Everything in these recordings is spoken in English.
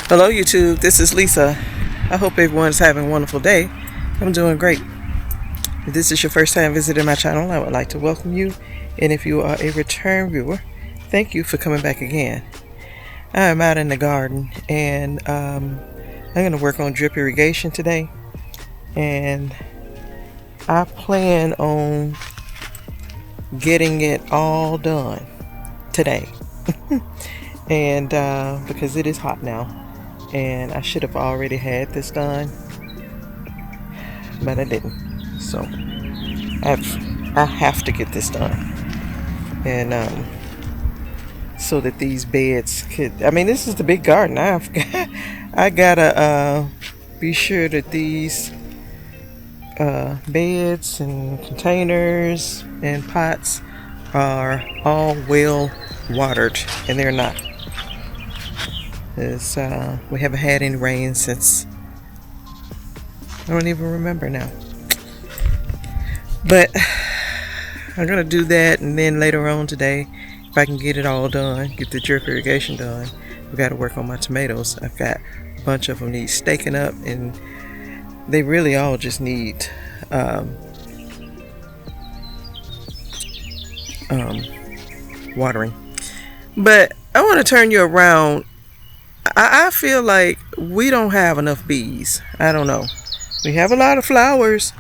Hello YouTube, this is Lisa. I hope everyone's having a wonderful day. I'm doing great. If this is your first time visiting my channel, I would like to welcome you. And if you are a return viewer, thank you for coming back again. I am out in the garden and I'm going to work on drip irrigation today. And I plan on getting it all done today. And because it is hot now. And I should have already had this done, but I didn't. So I have to get this done, and so that these beds could. I mean, this is the big garden. I gotta be sure that these beds and containers and pots are all well watered, and they're not. We haven't had any rain since I don't even remember now. But I'm gonna do that, and then later on today, if I can get it all done, get the drip irrigation done, we got to work on my tomatoes. I've got a bunch of them need staking up, and they really all just need watering. But I want to turn you around. I feel like we don't have enough bees. I don't know. We have a lot of flowers,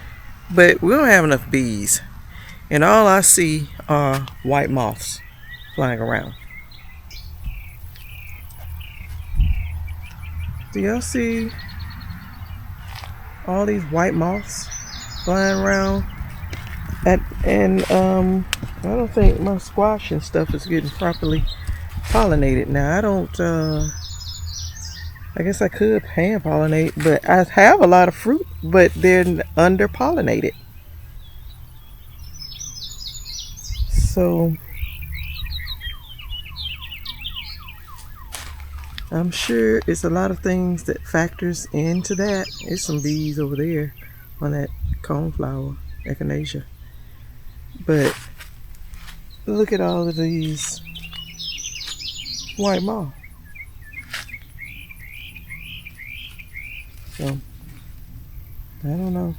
but we don't have enough bees. And all I see are white moths flying around. Do y'all see all these white moths flying around? And I don't think my squash and stuff is getting properly pollinated now. I don't I guess I could hand pollinate, but I have a lot of fruit, but they're under pollinated. So I'm sure it's a lot of things that factors into that. There's some bees over there on that coneflower, echinacea. But look at all of these white moths. So, I don't know.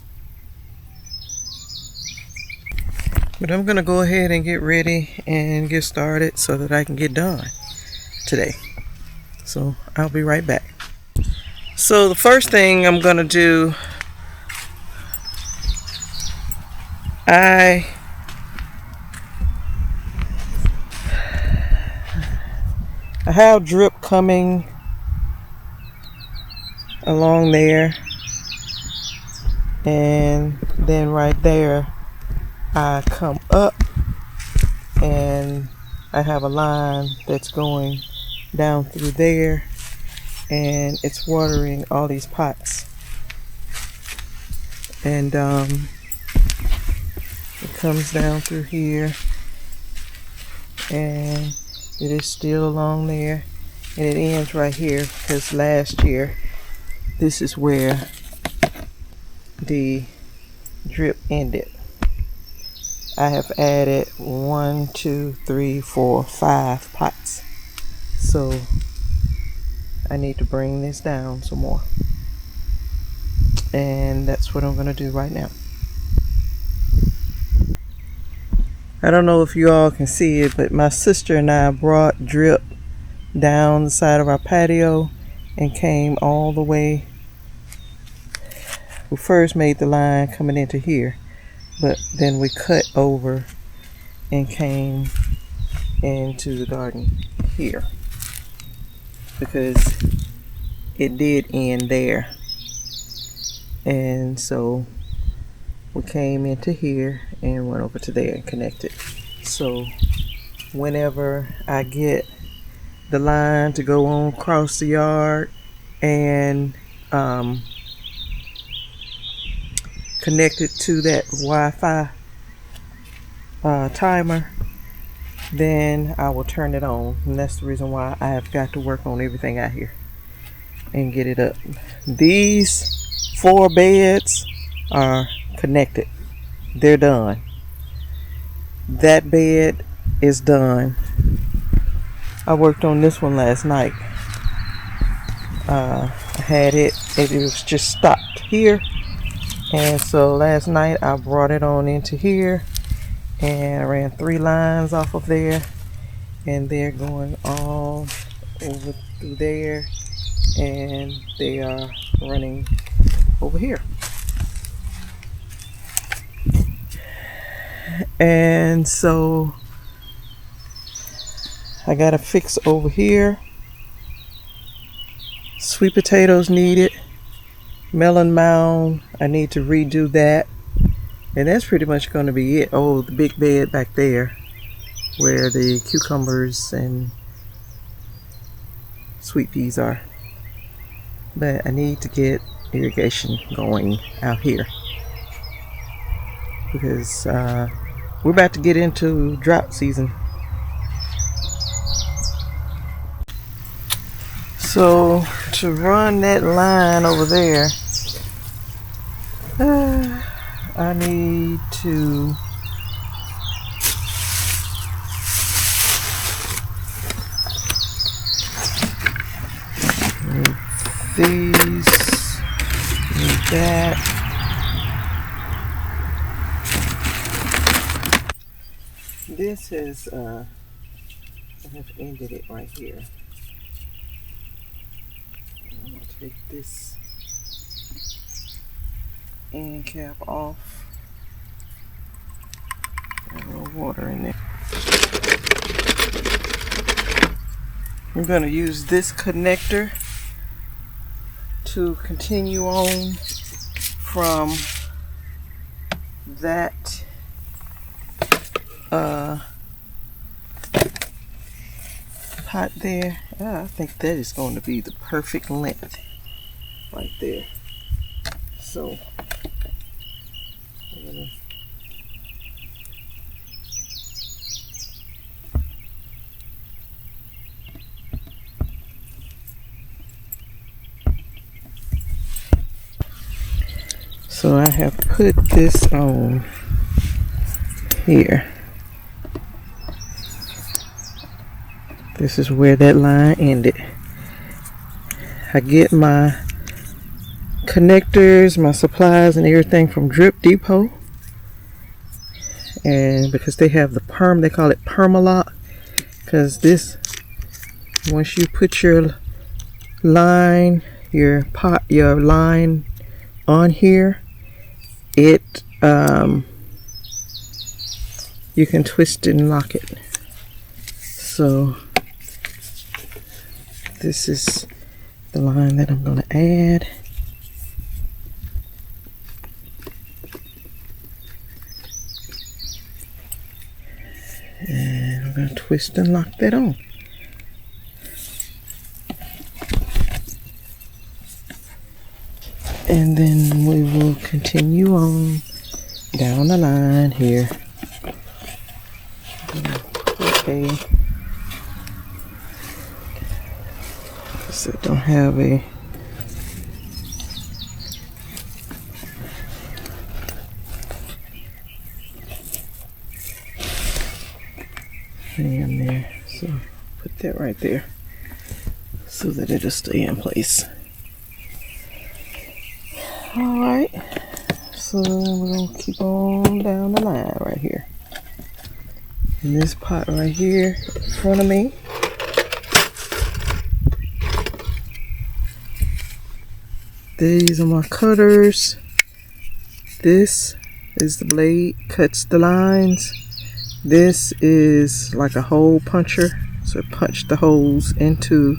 But I'm going to go ahead and get ready and get started so that I can get done today. So, I'll be right back. So, the first thing I'm going to do, I have drip coming along there, and then right there I come up and I have a line that's going down through there, and it's watering all these pots, and it comes down through here, and it is still along there, and it ends right here, because last year this is where the drip ended. I have added 1, 2, 3, 4, 5 pots. So I need to bring this down some more. And that's what I'm going to do right now. I don't know if you all can see it, but my sister and I brought drip down the side of our patio and came all the way. We first made the line coming into here, but then we cut over and came into the garden here, because it did end there. And so we came into here and went over to there and connected. So whenever I get the line to go on across the yard and connected to that Wi-Fi timer, then I will turn it on. And that's the reason why I have got to work on everything out here and get it up. These 4 beds are connected. They're done. That bed is done. I worked on this one last night. I had it was just stopped here, and so last night I brought it on into here and I ran 3 lines off of there, and they're going all over through there, and they are running over here. And so I got a fix over here. Sweet potatoes needed. Melon mound, I need to redo that. And that's pretty much going to be it. Oh, the big bed back there where the cucumbers and sweet peas are. But I need to get irrigation going out here, because we're about to get into drought season. So to run that line over there, I need to need these, need that. This is I have ended it right here. I'm gonna take this end cap off. Got a little water in there. I'm gonna use this connector to continue on from that pot there. I think that is going to be the perfect length right there. So I'm gonna so I have put this on here. This is where that line ended. I get my connectors, my supplies and everything from Drip Depot. And because they have the they call it Permalock. Because this, once you put your line, your line on here, it you can twist and lock it. So this is the line that I'm going to add. And I'm going to twist and lock that on. And then we will continue on down the line here. Okay. So don't have a thing in there. So put that right there so that it'll stay in place. Alright, so we're going to keep on down the line right here. And this pot right here in front of me, these are my cutters. This is the blade, cuts the lines. This is like a hole puncher, so it punched the holes into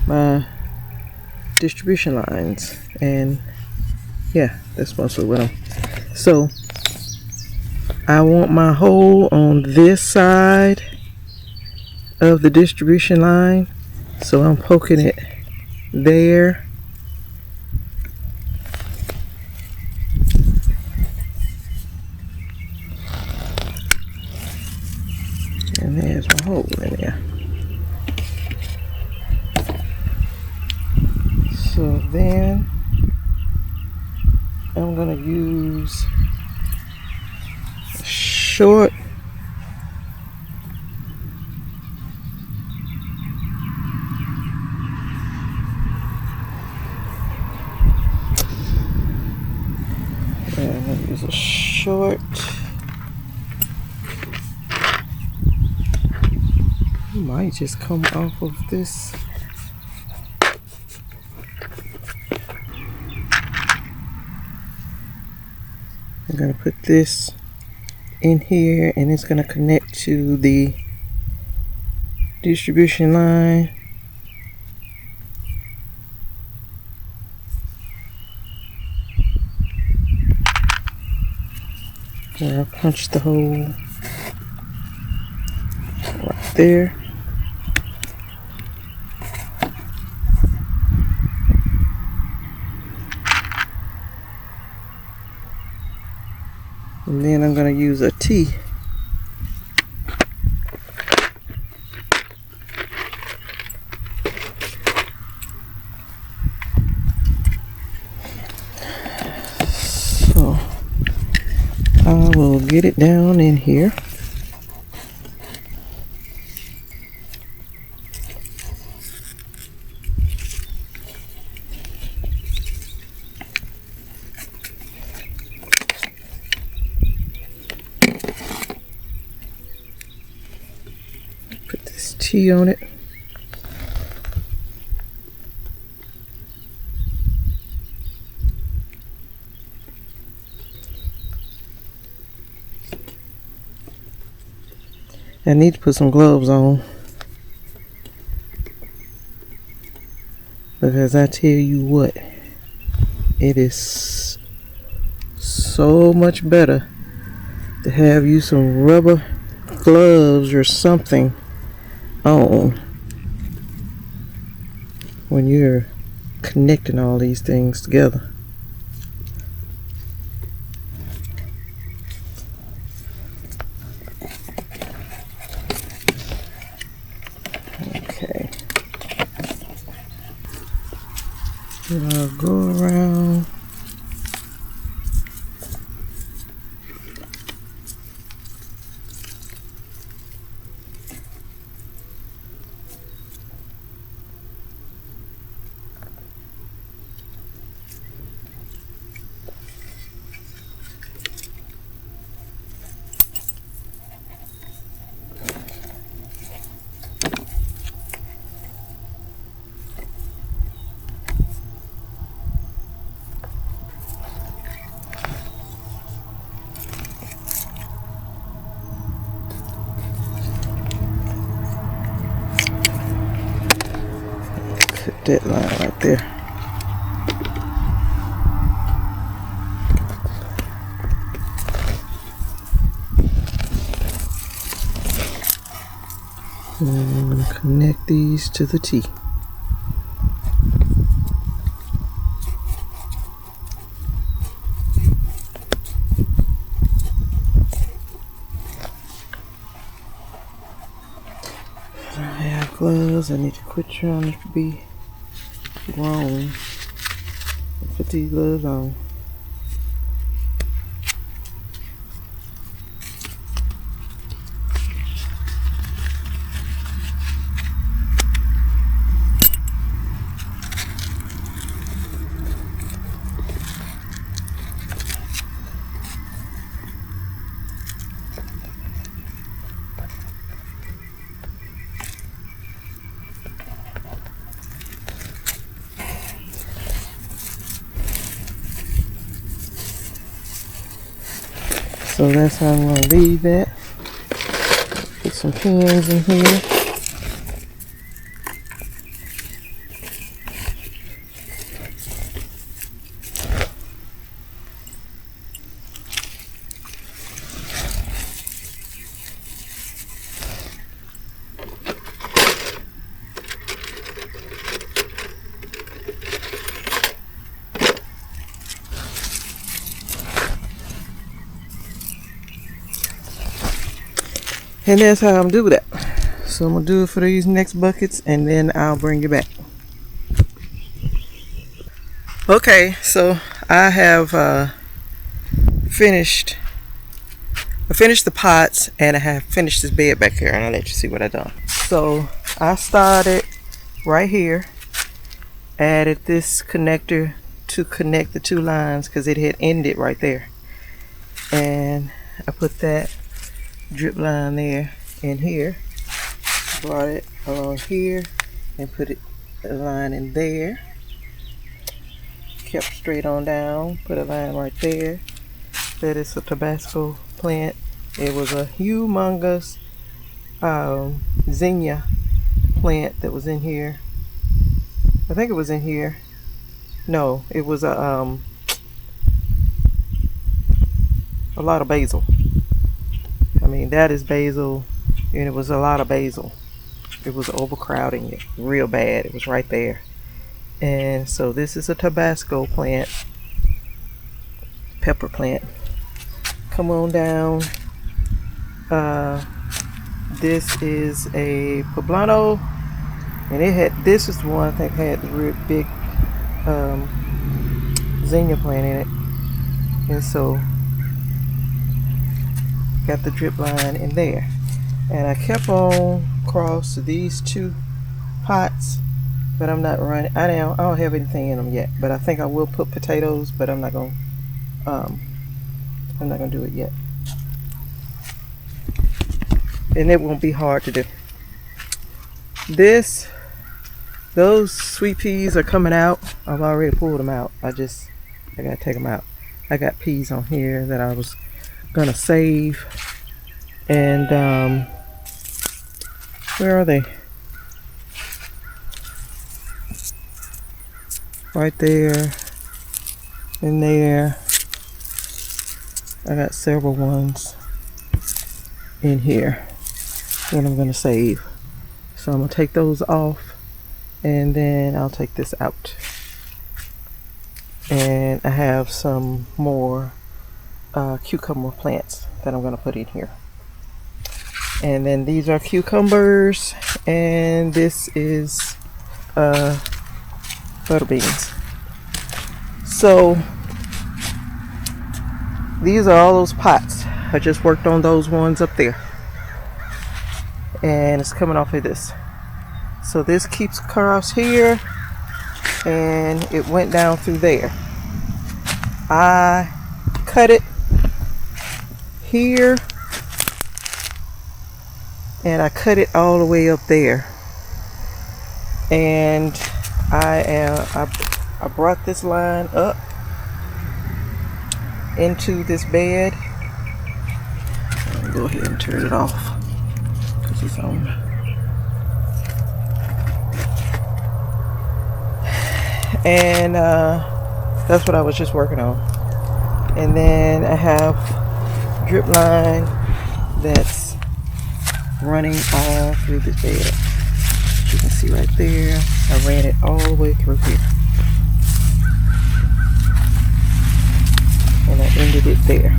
my distribution lines. And yeah, that's mostly what I'm. So I want my hole on this side of the distribution line, so I'm poking it there. And there's my hole in there. So then I'm going to use a short Quart. You might just come off of this. I'm going to put this in here, and it's going to connect to the distribution line. Where I punched the hole right there. And then I'm going to use a T so I will get it down in here. Put this T on it. I need to put some gloves on, because I tell you what, it is so much better to have you some rubber gloves or something on when you're connecting all these things together. Okay, I'll go around. That line right there. And I'm going to connect these to the T. I have gloves. I need to quit trying to be grown. Put these gloves on. So that's how I'm going to leave that. Put some pins in here. And that's how I'm doing that. So I'm going to do it for these next buckets, and then I'll bring you back. Okay, so I have finished the pots, and I have finished this bed back here, and I'll let you see what I done. So I started right here, added this connector to connect the two lines because it had ended right there. and I put that drip line there in here, brought it along here and put it a line in there, kept straight on down, put a line right there. That is a Tabasco plant. It was a humongous zinnia plant that was in here. I think it was in here. No, it was a lot of basil. I mean, that is basil, and it was a lot of basil. It was overcrowding it real bad. It was right there. And so this is a Tabasco plant, pepper plant. Come on down. This is a poblano, and it had, this is the one I think had the real big zinnia plant in it. And so got the drip line in there, and I kept on across these two pots, but I'm not running. I don't have anything in them yet, but I think I will put potatoes, but I'm not gonna do it yet, and it won't be hard to do. Those sweet peas are coming out. I've already pulled them out. I gotta take them out. I got peas on here that I was gonna save, and where are they? Right there, in there. I got several ones in here that I'm gonna save, so I'm gonna take those off, and then I'll take this out. And I have some more cucumber plants that I'm gonna put in here. And then these are cucumbers, and this is butter beans. So these are all those pots. I just worked on those ones up there, and it's coming off of this. So this keeps across here, and it went down through there. I cut it here, and I cut it all the way up there, and I brought this line up into this bed. I'll go ahead and turn it off because it's on. And that's what I was just working on. And then I have drip line that's running all through this bed. As you can see right there, I ran it all the way through here, and I ended it there.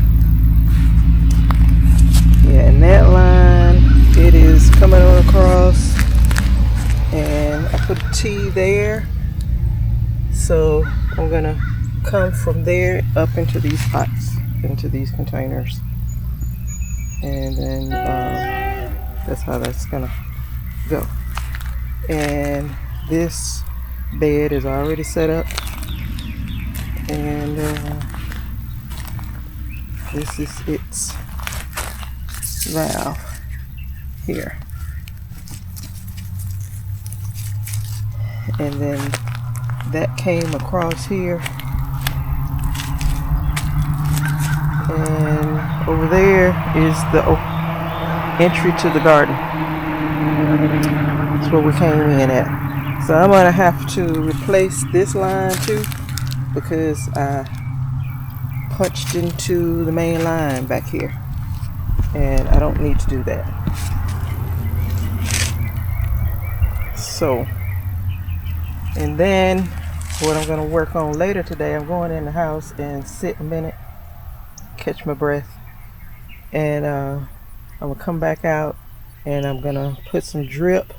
Yeah, and that line, it is coming on across, and I put a T there, so I'm gonna come from there up into these pots, into these containers, and then that's how that's gonna go. And this bed is already set up, and this is its valve here, and then that came across here, and over there is the entry to the garden. That's where we came in at. So I'm gonna have to replace this line too, because I punched into the main line back here, and I don't need to do that. So, and then what I'm gonna work on later today, I'm going in the house and sit a minute, catch my breath, and I'm gonna come back out, and I'm gonna put some drip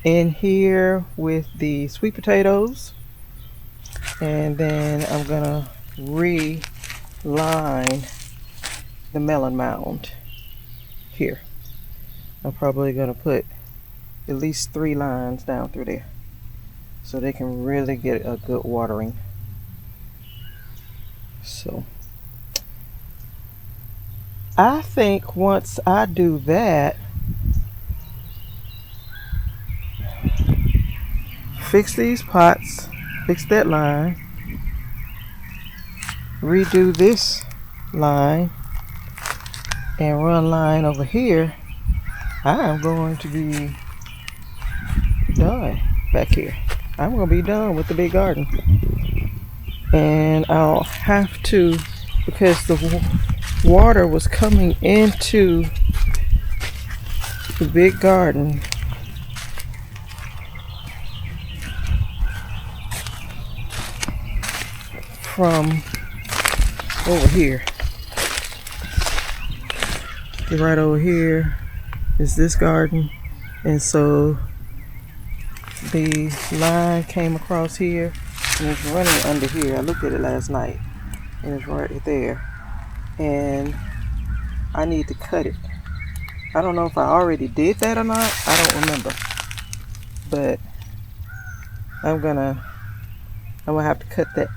in here with the sweet potatoes, and then I'm gonna reline the melon mound here. I'm probably gonna put at least 3 lines down through there, so they can really get a good watering. So I think once I do that, fix these pots, fix that line, redo this line, and run line over here, I am going to be done back here. I'm going to be done with the big garden. And I'll have to, because the water was coming into the big garden from over here. Right over here is this garden, and so the line came across here and it's running under here. I looked at it last night and it's right there, and I need to cut it. I don't know if I already did that or not. I don't remember, but I'm gonna have to cut that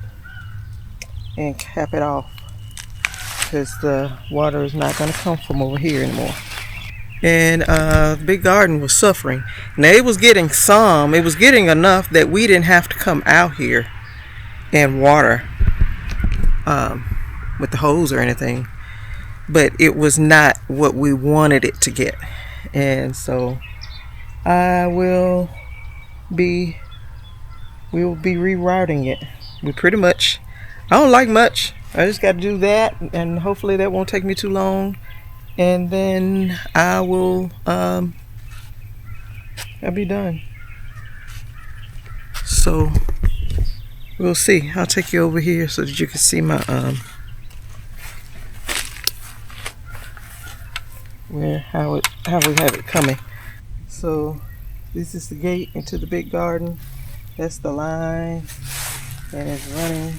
and cap it off, because the water is not going to come from over here anymore. And the big garden was suffering. Now it was getting some, it was getting enough that we didn't have to come out here and water with the hose or anything, but it was not what we wanted it to get. And so we will be rerouting it. We pretty much, I don't like much. I just got to do that, and hopefully that won't take me too long. And then I will, I'll be done. So we'll see. I'll take you over here so that you can see my, how we have it coming. So this is the gate into the big garden. That's the line, and it's running.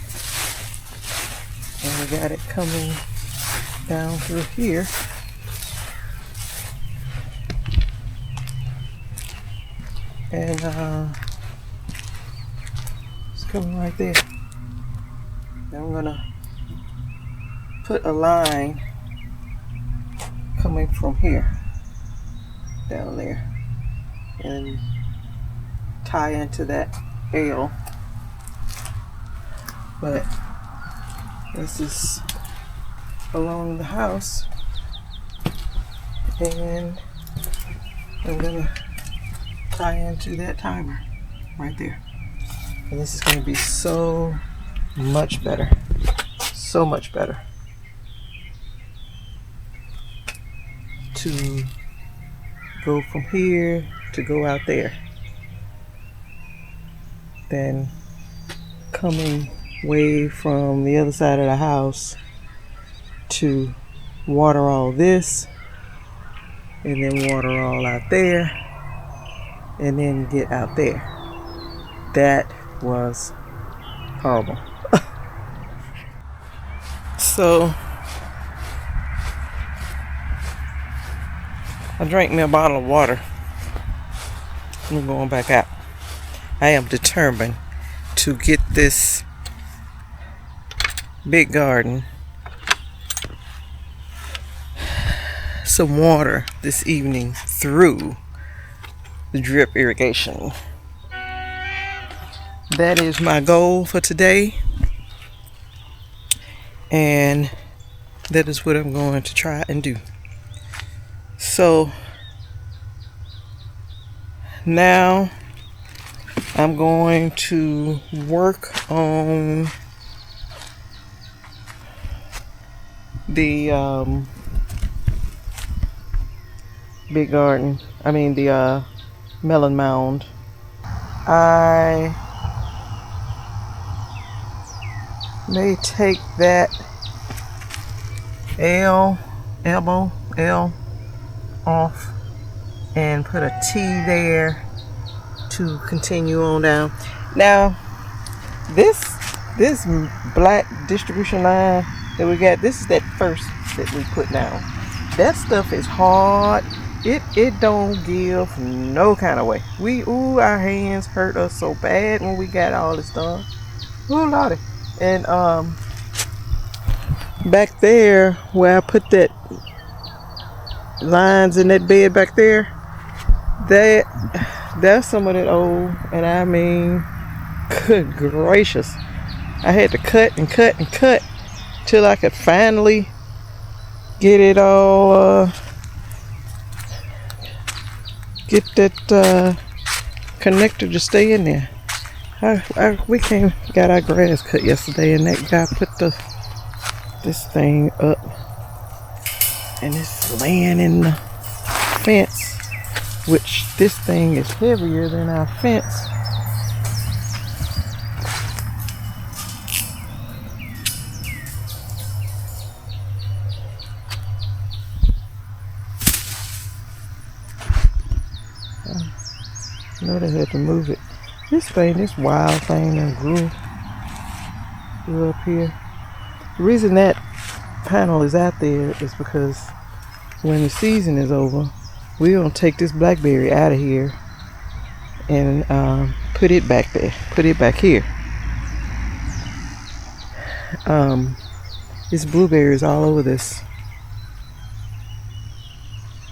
And we got it coming down through here. And it's coming right there. Then I'm gonna put a line coming from here down there and tie into that L. But this is along the house, and I'm gonna tie into that timer right there. And this is gonna be so much better. So much better to go from here to go out there than coming way from the other side of the house to water all this and then water all out there and then get out there. That was horrible. So I drank me a bottle of water. I'm going back out. I am determined to get this big garden some water this evening through the drip irrigation. That is my goal for today, and that is what I'm going to try and do. So now I'm going to work on the big garden. I mean the melon mound. I may take that L off and put a T there to continue on down. Now this black distribution line that we got, this is that first that we put down. That stuff is hard. It don't give no kind of way. Our hands hurt us so bad when we got all this done. Ooh, lordy. And back there where I put that lines in that bed back there, that's some of that old, and I mean, good gracious, I had to cut and cut and cut till I could finally get it all, get that connector to stay in there. We got our grass cut yesterday, and that guy put this thing up, and it's laying in the fence, which this thing is heavier than our fence. I know they had to move it. This wild thing that grew up here. The reason that panel is out there is because when the season is over, we're gonna take this blackberry out of here and put it back there, put it back here. It's blueberries all over this.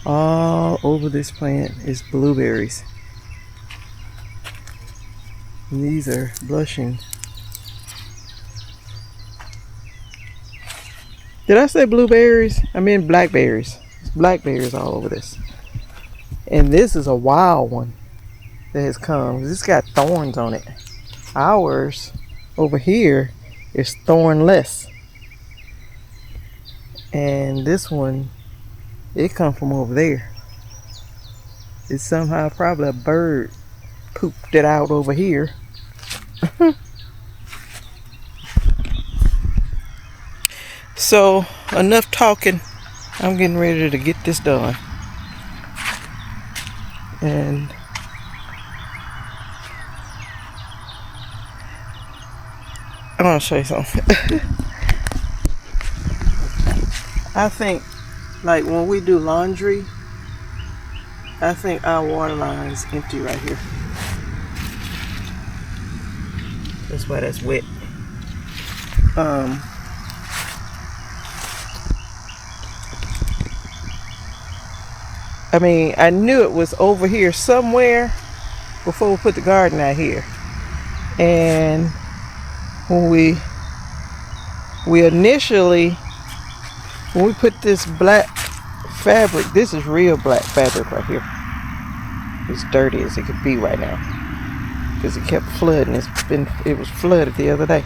All over this plant is blueberries. And these are blushing. Did I say blueberries? I mean blackberries. It's blackberries all over this. And this is a wild one that has come. It's got thorns on it. Ours over here is thornless. And this one, it come from over there. It's somehow probably a bird pooped it out over here. So enough talking. I'm getting ready to get this done. And I want to show you something. I think, like when we do laundry, I think our water line is empty right here. That's why that's wet. I mean, I knew it was over here somewhere before we put the garden out here. And when we initially, when we put this black fabric, this is real black fabric right here. It's dirty as it could be right now because it kept flooding. It was flooded the other day.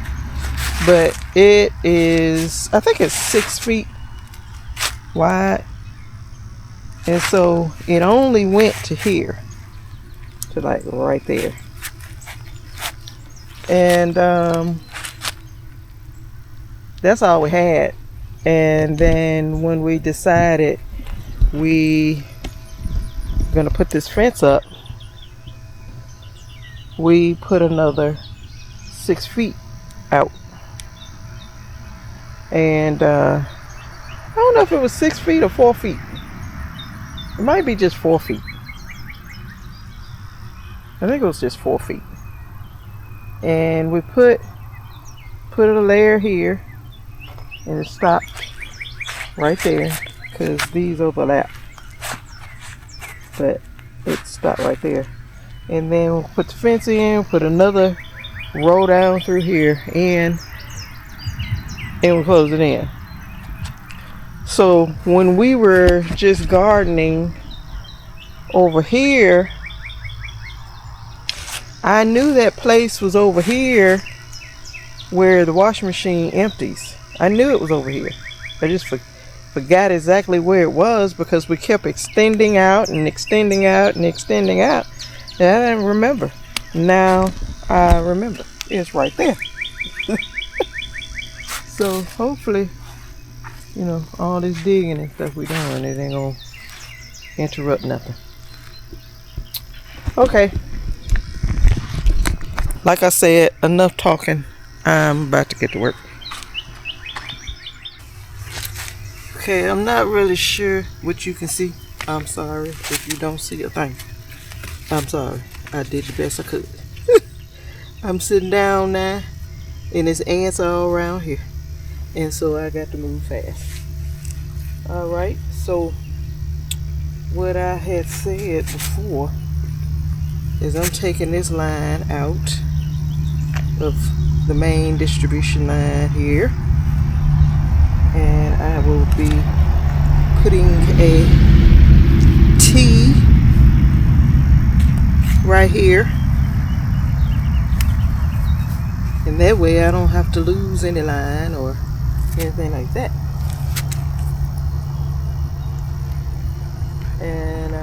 But it is, I think it's 6 feet wide. And so it only went to here, to like right there. And that's all we had. And then when we decided we gonna put this fence up, we put another 6 feet out. And I don't know if it was 6 feet or 4 feet. It might be just 4 feet. I think it was just 4 feet. And we put a layer here, and it stopped right there because these overlap. But it stopped right there. And then we'll put the fence in, put another row down through here, and we'll close it in. So when we were just gardening over here, I knew that place was over here where the washing machine empties. I knew it was over here. I just forgot exactly where it was because we kept extending out and extending out and extending out. And I didn't remember. Now I remember. It's right there. So hopefully, you know, all this digging and stuff we doing, it ain't gonna interrupt nothing. Okay. Like I said, enough talking. I'm about to get to work. Okay, I'm not really sure what you can see. I'm sorry if you don't see a thing. I'm sorry. I did the best I could. I'm sitting down now, and there's ants all around here. and so I got to move fast. Alright, so what I had said before is I'm taking this line out of the main distribution line here, and I will be putting a T right here, and that way I don't have to lose any line or anything like that. And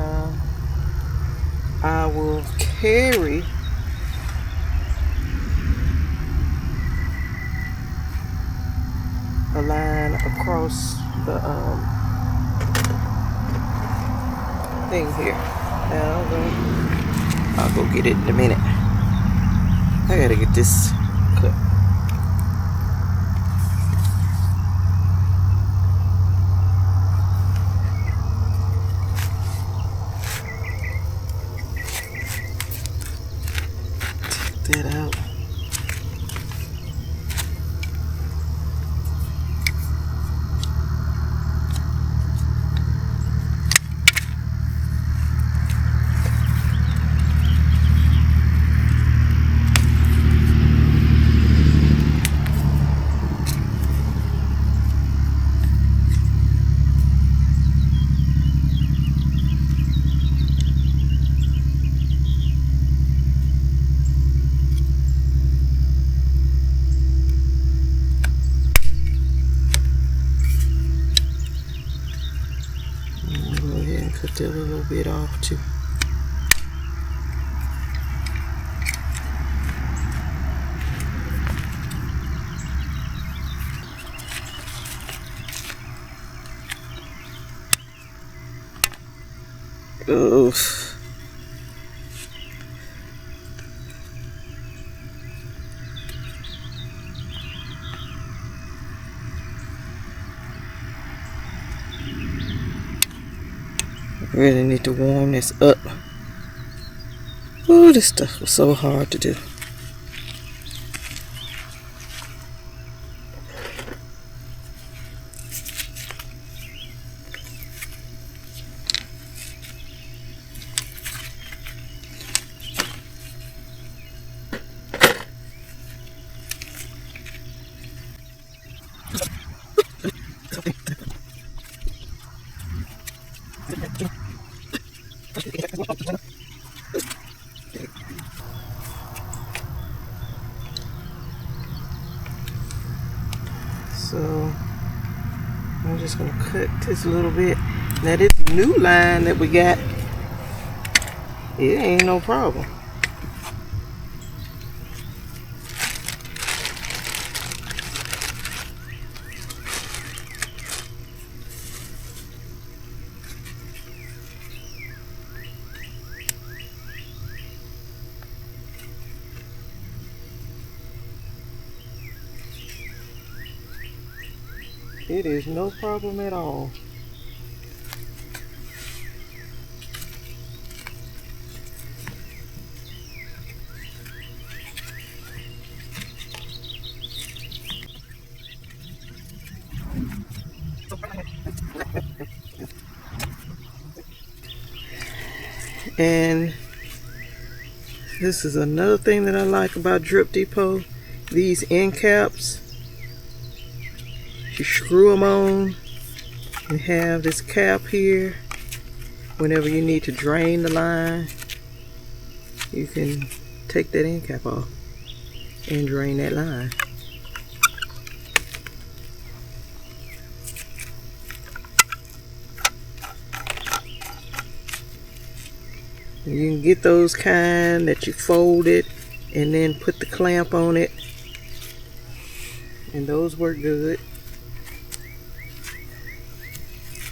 I will carry a line across the thing here. Now I'll go get it in a minute. I gotta get this cut. Take that out. Cut that a little bit off too. Oof. Really need to warm this up. Oh, this stuff was so hard to do. So I'm just gonna cut this a little bit. Now this new line that we got, it ain't no problem. It is no problem at all. And this is another thing that I like about Drip Depot. These end caps, you screw them on and have this cap here. Whenever you need to drain the line, you can take that end cap off and drain that line. You can get those kind that you fold it and then put the clamp on it, and those work good.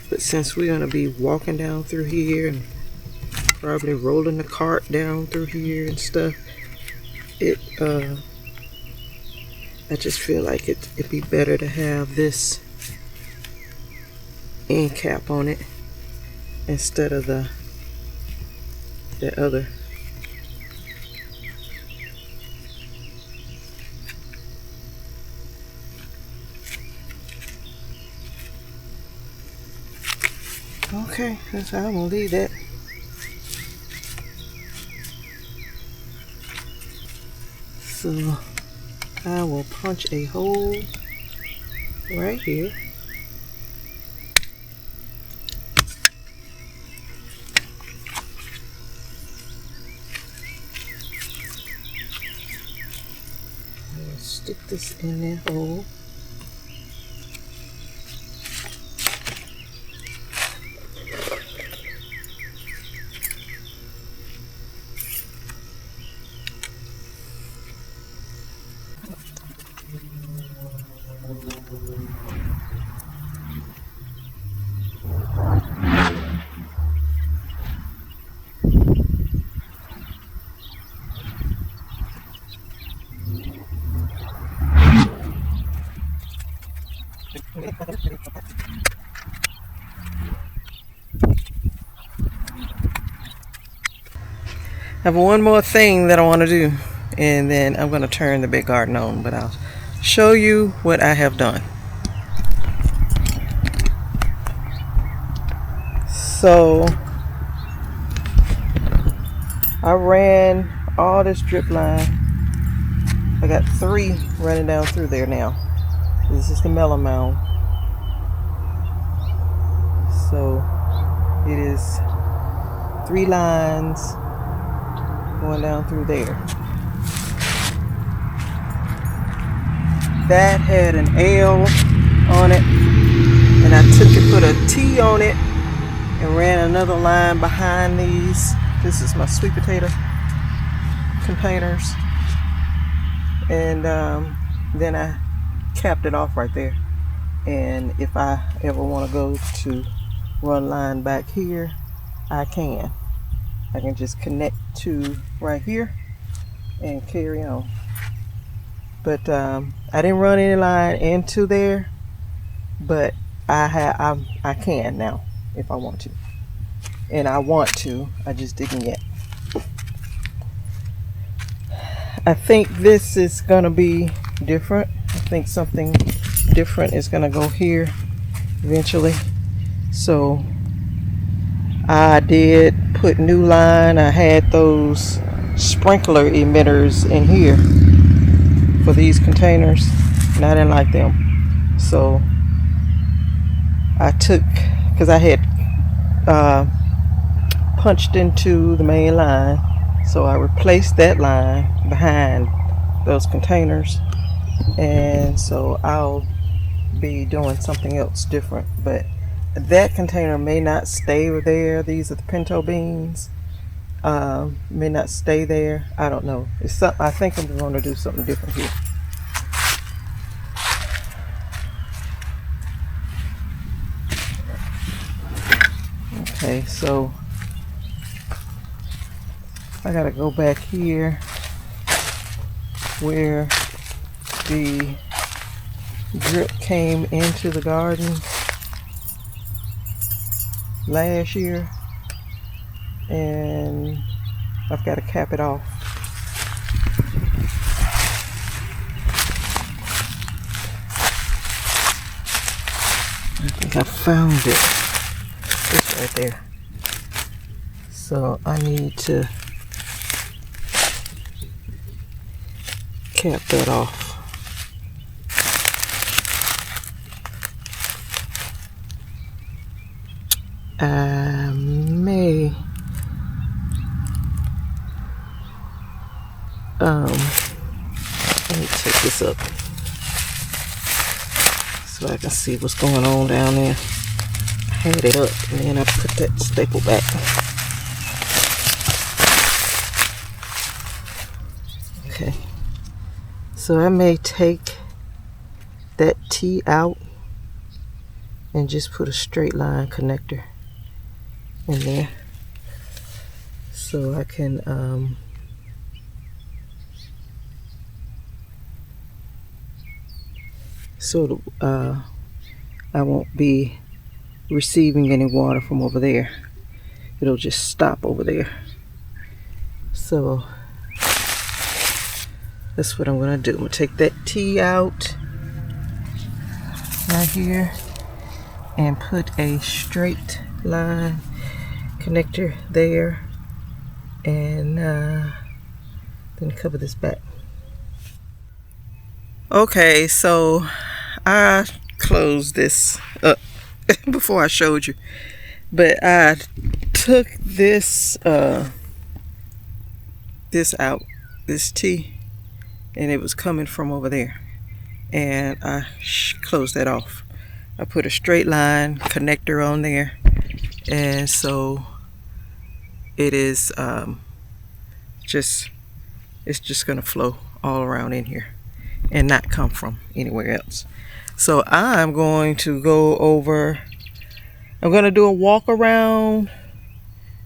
But since we're going to be walking down through here and probably rolling the cart down through here and stuff, I just feel like it'd be better to have this end cap on it instead of the other. Okay, that's how I'm gonna leave that. So I will punch a hole right here. I'll stick this in that hole. I have one more thing that I want to do, and then I'm going to turn the big garden on, but I'll show you what I have done. So I ran all this drip line. I got 3 running down through there now. This is the melon mound. So it is 3 lines going down through there. That had an L on it, and I took and put a T on it and ran another line behind these. This is my sweet potato containers, and then I capped it off right there. And if I ever want to go to run line back here, I can just connect to right here and carry on. But I didn't run any line into there, but I can now if I want to, and I want to. I just didn't yet. I think this is gonna be different. I think something different is gonna go here eventually. So I did put new line. I had those sprinkler emitters in here for these containers, and I didn't like them. So I took, because I had punched into the main line, so I replaced that line behind those containers, and so I'll be doing something else different. But that container may not stay there. These are the pinto beans. May not stay there. I don't know. I think I'm going to do something different here. Okay, so I gotta go back here where the drip came into the garden last year, and I've got to cap it off. I think I found it. It's right there. So I need to cap that off. I may let me take this up so I can see what's going on down there. I had it up and then I put that staple back. Okay, so I may take that T out and just put a straight line connector in there, so I can I won't be receiving any water from over there. It'll just stop over there. So that's what I'm gonna do. I'm gonna take that T out right here and put a straight line connector there, and then cover this back. Okay, so I closed this up before I showed you, but I took this this out, this T, and it was coming from over there, and I closed that off. I put a straight line connector on there, and so it is it's just gonna flow all around in here and not come from anywhere else. So I'm going to go over, I'm gonna do a walk around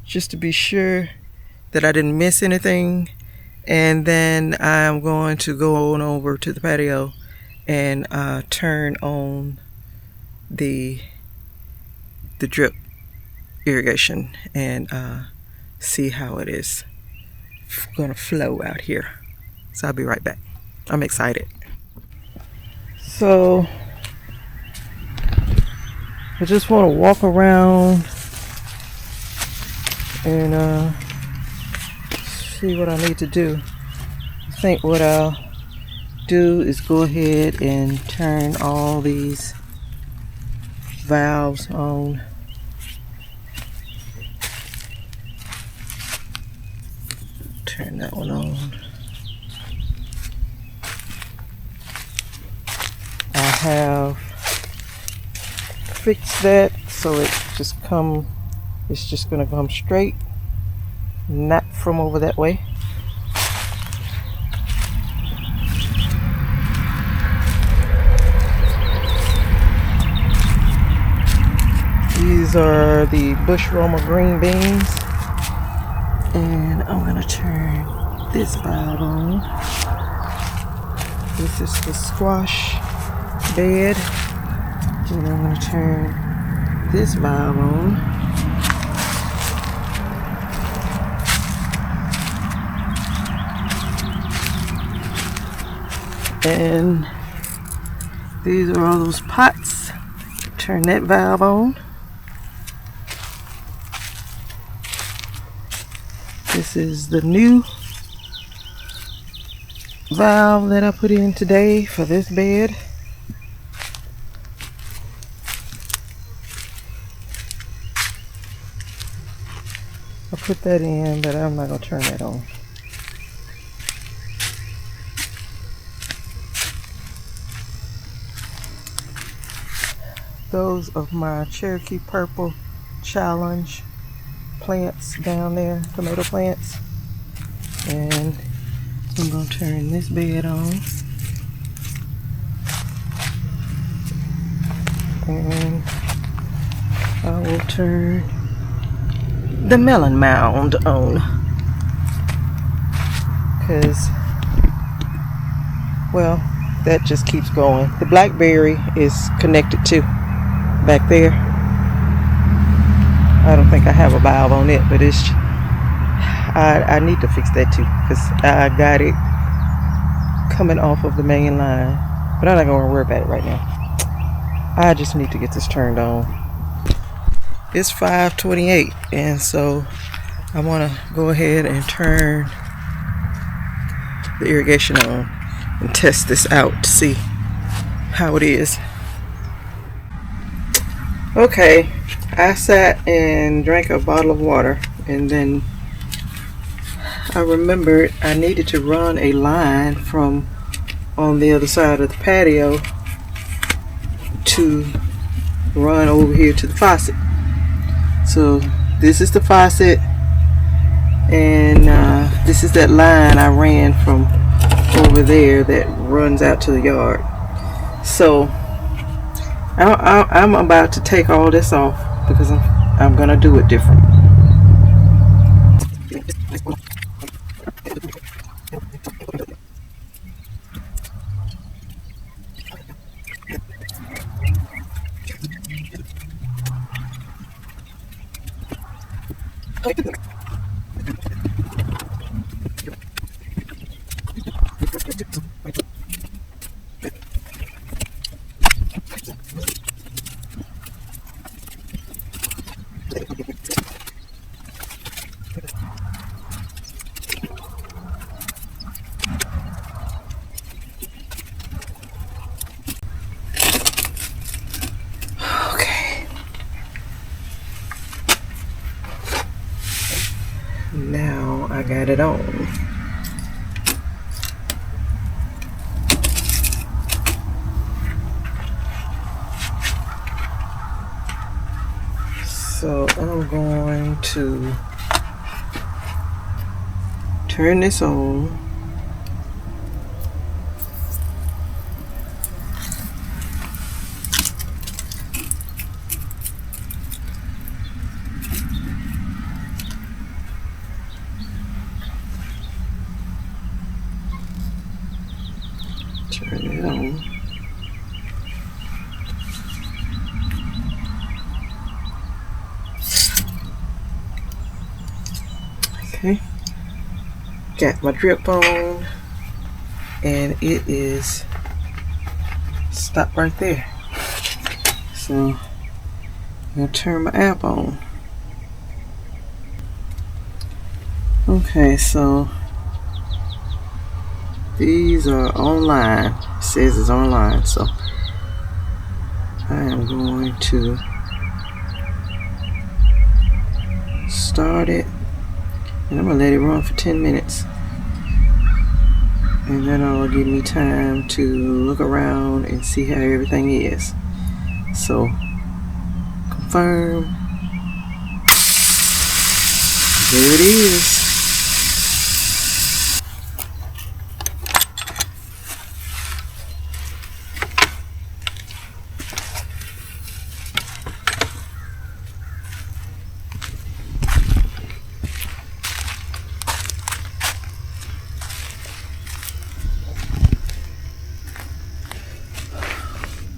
just to be sure that I didn't miss anything, and then I'm going to go on over to the patio and turn on the drip irrigation and see how it is gonna flow out here. So I'll be right back. I'm excited. So I just want to walk around and see what I need to do. I think what I'll do is go ahead and turn all these valves on. Turn that one on. I have fixed that so it's just gonna come straight, not from over that way. These are the bush Roma green beans, and I'm gonna turn this valve on. This is the squash bed, and I'm gonna turn this valve on. And these are all those pots. Turn that valve on. This is the new valve that I put in today for this bed. I put that in, but I'm not going to turn that on. Those of my Cherokee Purple Challenge plants down there, tomato plants. And I'm going to turn this bed on. And I will turn the melon mound on, because, well, that just keeps going. The blackberry is connected too back there. I don't think I have a valve on it, but it's I need to fix that too, because I got it coming off of the main line, but I'm not going to worry about it right now. I just need to get this turned on. It's 5:28, and so I want to go ahead and turn the irrigation on and test this out to see how it is. Okay, I sat and drank a bottle of water, and then I remembered I needed to run a line from on the other side of the patio to run over here to the faucet. So this is the faucet, and this is that line I ran from over there that runs out to the yard. So I'm about to take all this off because I'm gonna do it different. Okay. Now I got it on. So I'm going to turn this on. Turn it on. Okay, got my drip on, and it is stopped right there. So I'm gonna turn my app on. Okay, so these are online. It says it's online, so I am going to start it. And I'm going to let it run for 10 minutes. And then it'll give me time to look around and see how everything is. So, confirm. There it is.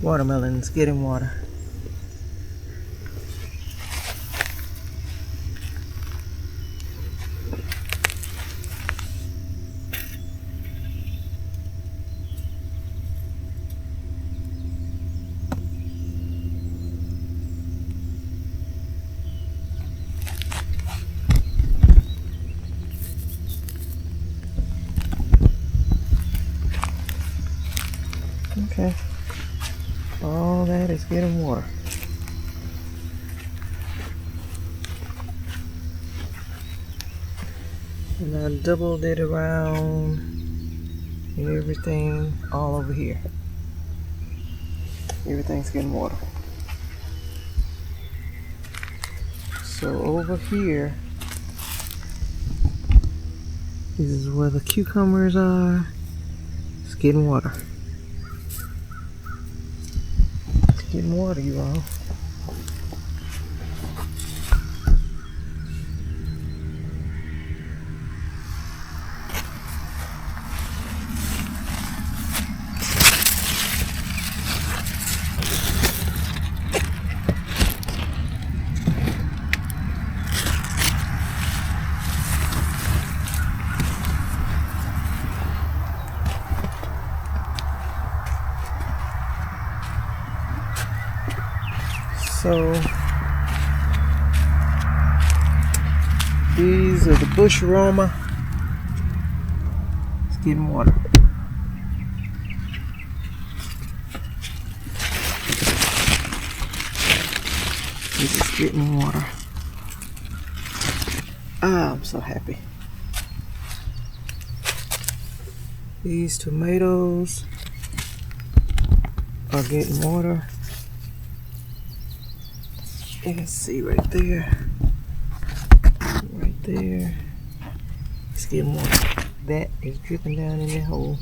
Watermelons getting water. Okay. All that is getting water. And I doubled it around and everything all over here. Everything's getting water. So over here, this is where the cucumbers are. It's getting water. Getting water, you all. So these are the bush aroma. It's getting water. This is getting water. Ah, I'm so happy. These tomatoes are getting water. You can see right there. Right there. It's getting water. That is dripping down in that hole.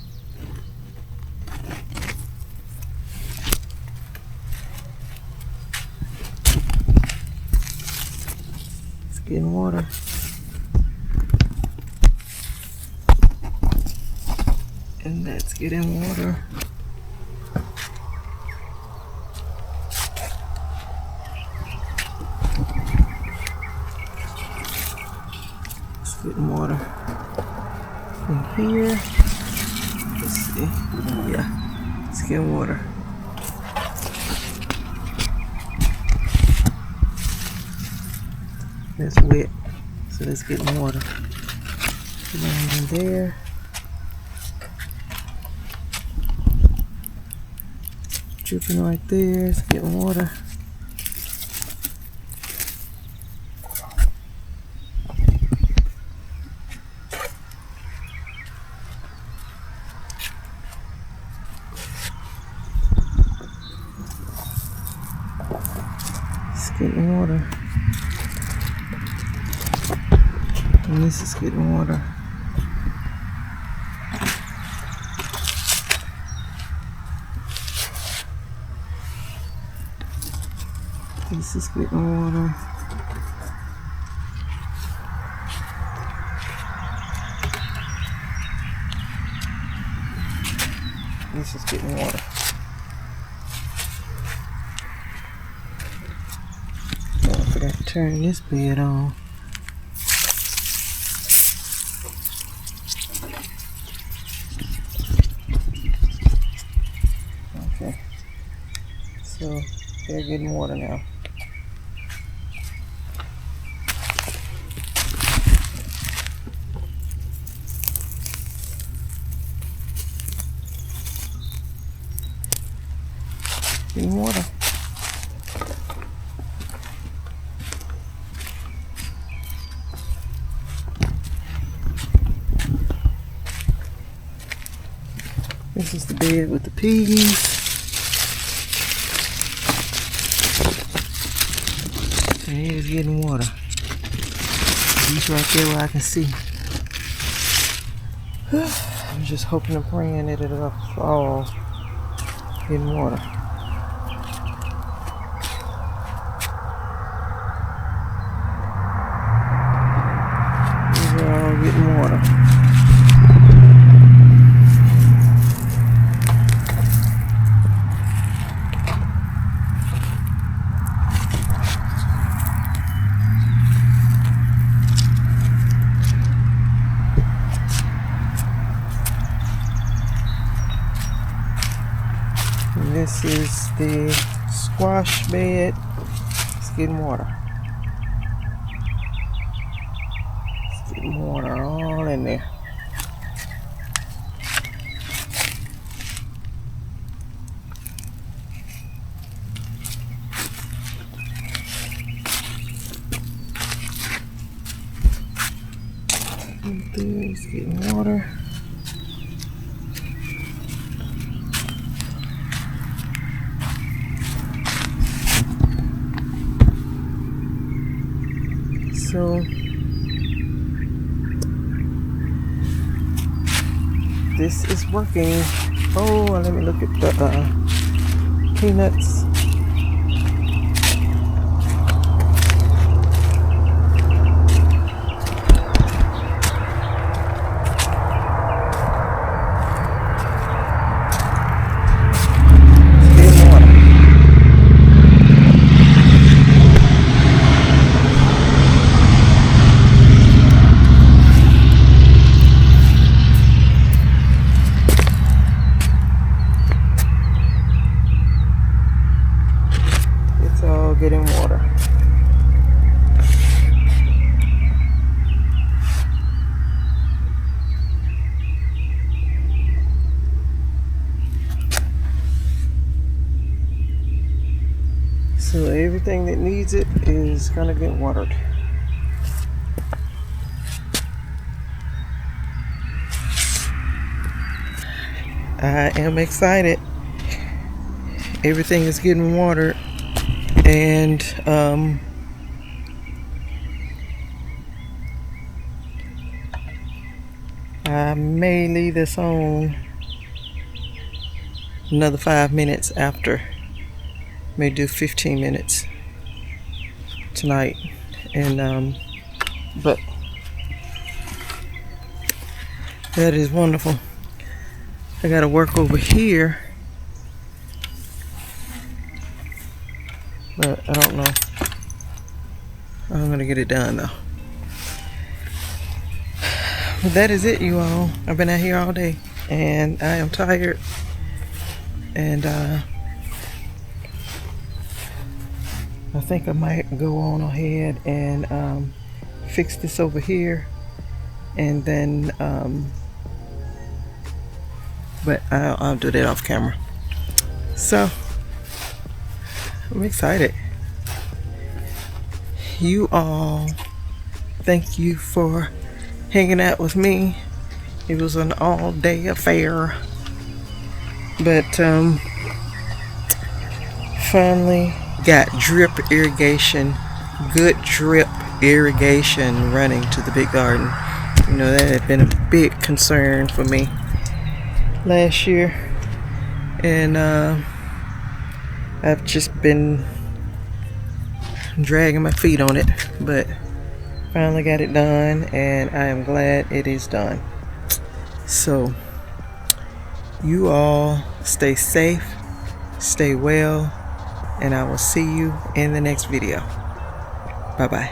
It's getting water. And that's getting water. Getting water in here. Let's see. Yeah, it's getting water. That's wet, so let's get water. Put it in there. Dripping right there. Let's get water. Getting water, and this is getting water. This is getting water. This is getting water. Turn this bed on. Okay, so they're getting water now. Getting water. This is the bed with the peas. And here's getting water. These right there where I can see. I'm just hoping and praying that it'll fall. Getting water. These are all getting water. This is the squash bed. It's getting water. It's getting water all in there. It's getting water. So this is working. Oh, let me look at the peanuts. Getting water. So everything that needs it is gonna get watered. I am excited. Everything is getting watered. And I may leave this on another 5 minutes after. May do 15 minutes tonight. And but that is wonderful. I gotta work over here. But I don't know. I'm gonna get it done though. But that is it, you all. I've been out here all day and I am tired. And I think I might go on ahead and fix this over here, and then but I'll do that off camera. So I'm excited. You all, thank you for hanging out with me. It was an all-day affair, but finally got drip irrigation, good drip irrigation running to the big garden. You know, that had been a big concern for me last year, and I've just been dragging my feet on it, but finally got it done, and I am glad it is done. So you all stay safe, stay well, and I will see you in the next video. Bye bye.